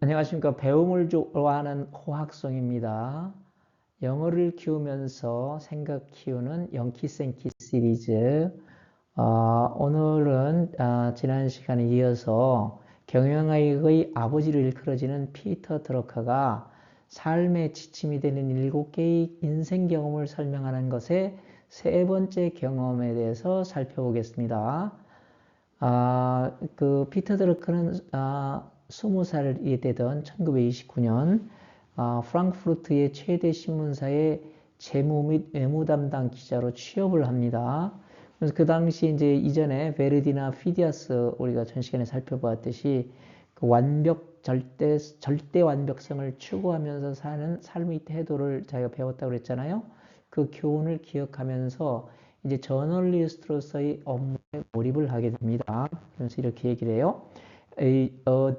안녕하십니까. 배움을 좋아하는 호학성입니다. 영어를 키우면서 생각 키우는 영키생키 시리즈. 오늘은 지난 시간에 이어서 경영학의 아버지를 일컬어지는 피터 드러커가 삶의 지침이 되는 7개의 인생 경험을 설명하는 것의 세 번째 경험에 대해서 살펴보겠습니다. 그 피터 드러커는 20살이 되던 1929년 프랑크푸르트의 최대 신문사의 재무 및 외무 담당 기자로 취업을 합니다. 그래서 그 당시 이제 이전에 베르디나 피디아스 우리가 전 시간에 살펴보았듯이 그 절대 완벽성을 추구하면서 사는 삶의 태도를 자기가 배웠다고 그랬잖아요. 그 교훈을 기억하면서 이제 저널리스트로서의 업무에 몰입을 하게 됩니다. 그래서 이렇게 얘기를 해요. A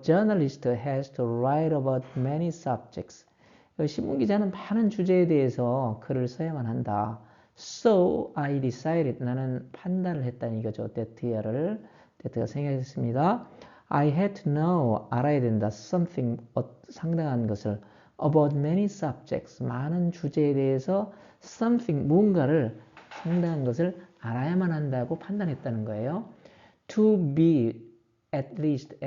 journalist has to write about many subjects. 신문 기자는 많은 주제에 대해서 글을 써야만 한다. So I decided. 나는 판단을 했다는 이거죠. that가 생각했습니다. I had to know. 알아야 된다. something. 상당한 것을. about many subjects. 많은 주제에 대해서 something. 무언가를 상당한 것을 알아야만 한다고 판단했다는 거예요. To be at least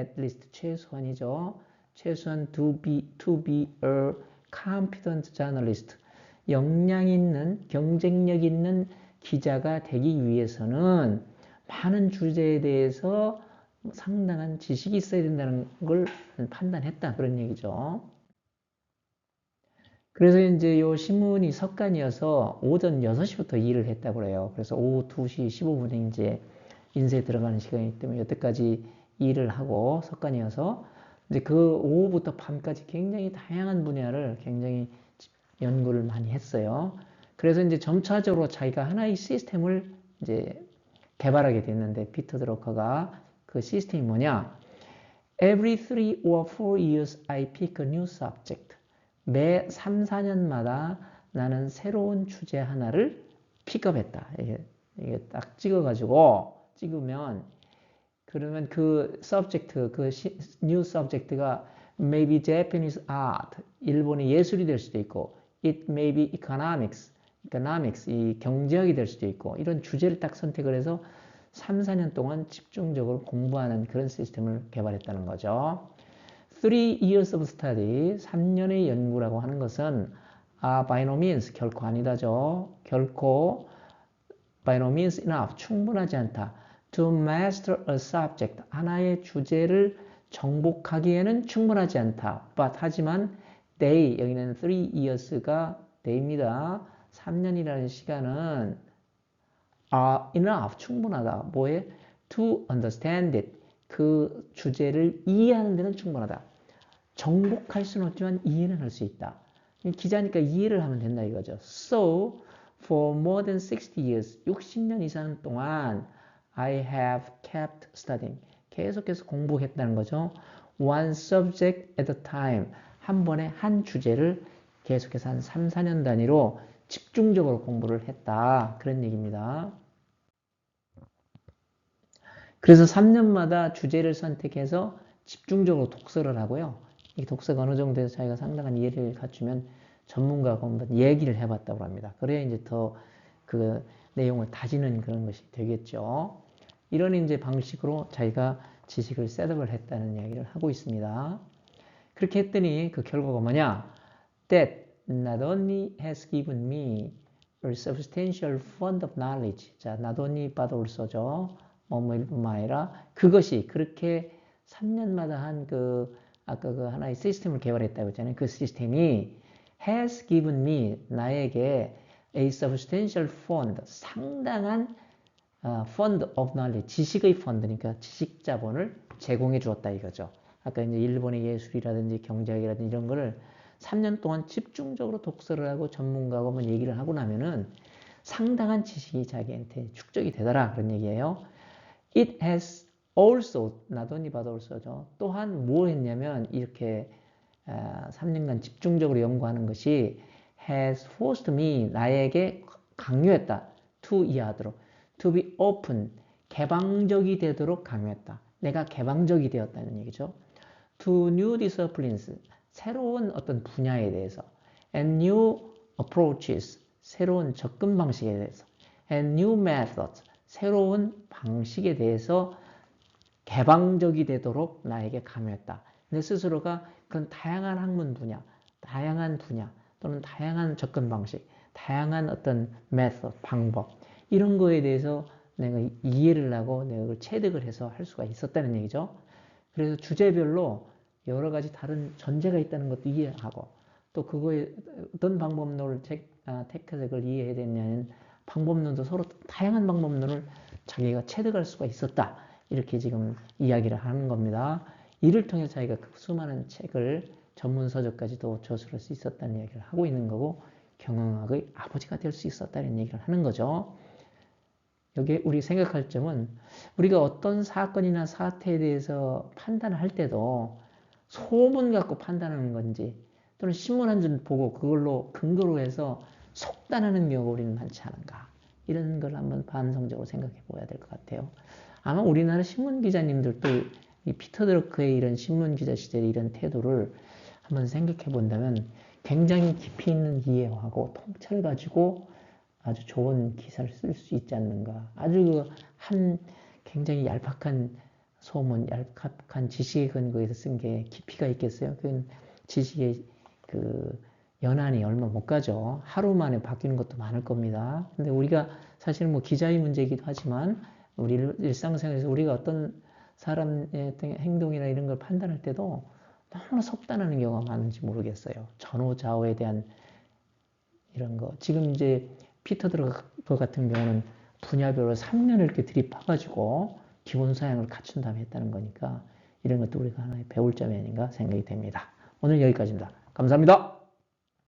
최소한이죠. 최소한 to be a competent journalist. 역량 있는 경쟁력 있는 기자가 되기 위해서는 많은 주제에 대해서 상당한 지식이 있어야 된다는 걸 판단했다 그런 얘기죠. 그래서 이제 요 신문이 석간이어서 오전 6시부터 일을 했다고 그래요. 그래서 오후 2시 15분에 이제 인쇄에 들어가는 시간이기 때문에 여태까지 일을 하고 석간이어서 이제 그 오후부터 밤까지 굉장히 다양한 분야를 굉장히 연구를 많이 했어요. 그래서 이제 점차적으로 자기가 하나의 시스템을 이제 개발하게 됐는데 피터 드러커가 그 시스템이 뭐냐? Every 3 or 4 years I pick a new subject. 매 3, 4년마다 나는 새로운 주제 하나를 픽업했다. 이게 딱 찍으면 그러면 그 subject, 그 new subject가 maybe Japanese art, 일본의 예술이 될 수도 있고, it may be economics, 이 경제학이 될 수도 있고, 이런 주제를 딱 선택을 해서 3, 4년 동안 집중적으로 공부하는 그런 시스템을 개발했다는 거죠. 3 years of study, 3년의 연구라고 하는 것은 by no means, 결코 아니다죠. 결코 by no means enough, 충분하지 않다. To master a subject, 하나의 주제를 정복하기에는 충분하지 않다. But 하지만 they, 여기는 3 years가 they입니다. 3년이라는 시간은 enough, 충분하다. 뭐에? To understand it, 그 주제를 이해하는 데는 충분하다. 정복할 수는 없지만 이해는 할 수 있다. 기자니까 이해를 하면 된다 이거죠. So, for more than 60 years, 60년 이상 동안 I have kept studying. 계속해서 공부했다는 거죠. One subject at a time. 한 번에 한 주제를 계속해서 한 3, 4년 단위로 집중적으로 공부를 했다. 그런 얘기입니다. 그래서 3년마다 주제를 선택해서 집중적으로 독서를 하고요. 이 독서가 어느 정도 에서 자기가 상당한 이해를 갖추면 전문가하고 한번 얘기를 해봤다고 합니다. 그래야 이제 더 그 내용을 다지는 그런 것이 되겠죠. 이런 이제 방식으로 자기가 지식을 셋업을 했다는 이야기를 하고 있습니다. 그렇게 했더니 그 결과가 뭐냐? That not only has given me a substantial fund of knowledge. 자, not only but also죠. 뭐뿐만 아니라 그것이 그렇게 3년마다 한 아까 그 하나의 시스템을 개발했다고 했잖아요. 그 시스템이 has given me, 나에게 a substantial fund, 상당한 fund of knowledge, 지식의 펀드니까 지식 자본을 제공해 주었다 이거죠. 아까 이제 일본의 예술이라든지 경제학이라든지 이런 거를 3년 동안 집중적으로 독서를 하고 전문가하고 한번 얘기를 하고 나면은 상당한 지식이 자기한테 축적이 되더라 그런 얘기예요. It has also, not only but also죠. 또한 뭐 했냐면 이렇게 3년간 집중적으로 연구하는 것이 has forced me, 나에게 강요했다. to 이하도록. to be open, 개방적이 되도록 강요했다. 내가 개방적이 되었다는 얘기죠. to new disciplines, 새로운 어떤 분야에 대해서, and new approaches, 새로운 접근 방식에 대해서, and new methods, 새로운 방식에 대해서 개방적이 되도록 나에게 강요했다. 내 스스로가 그런 다양한 학문 분야, 다양한 분야, 또는 다양한 접근 방식, 다양한 어떤 method, 방법, 이런 거에 대해서 내가 이해를 하고 내가 그걸 체득을 해서 할 수가 있었다는 얘기죠. 그래서 주제별로 여러 가지 다른 전제가 있다는 것도 이해하고, 또 그거에 어떤 방법론을 택해서 그걸 이해해야 되냐는 방법론도 서로 다양한 방법론을 자기가 체득할 수가 있었다. 이렇게 지금 이야기를 하는 겁니다. 이를 통해 자기가 그 수많은 책을 전문서적까지도 저술할 수 있었다는 얘기를 하고 있는 거고, 경영학의 아버지가 될 수 있었다는 얘기를 하는 거죠. 여기 우리 생각할 점은, 우리가 어떤 사건이나 사태에 대해서 판단을 할 때도 소문 갖고 판단하는 건지, 또는 신문 한 줄 보고 그걸로 근거로 해서 속단하는 경우가 우리는 많지 않은가, 이런 걸 한번 반성적으로 생각해 보아야 될 것 같아요. 아마 우리나라 신문 기자님들도 이 피터 드러크의 이런 신문 기자 시절의 이런 태도를 한번 생각해 본다면 굉장히 깊이 있는 이해하고 통찰을 가지고 아주 좋은 기사를 쓸 수 있지 않는가. 아주 한 굉장히 얄팍한 소문, 얄팍한 지식에 근거해서 쓴 게 깊이가 있겠어요? 그 지식의 그 연한이 얼마 못 가죠. 하루 만에 바뀌는 것도 많을 겁니다. 근데 우리가 사실은 뭐 기자의 문제이기도 하지만 우리 일상생활에서 우리가 어떤 사람의 행동이나 이런 걸 판단할 때도 너무나 속단하는 경우가 많은지 모르겠어요. 전후좌우에 대한 이런 거. 지금 이제 피터 드러커 같은 경우는 분야별로 3년을 이렇게 들이파가지고 기본 소양을 갖춘 다음에 했다는 거니까 이런 것도 우리가 하나의 배울 점이 아닌가 생각이 됩니다. 오늘 여기까지입니다. 감사합니다.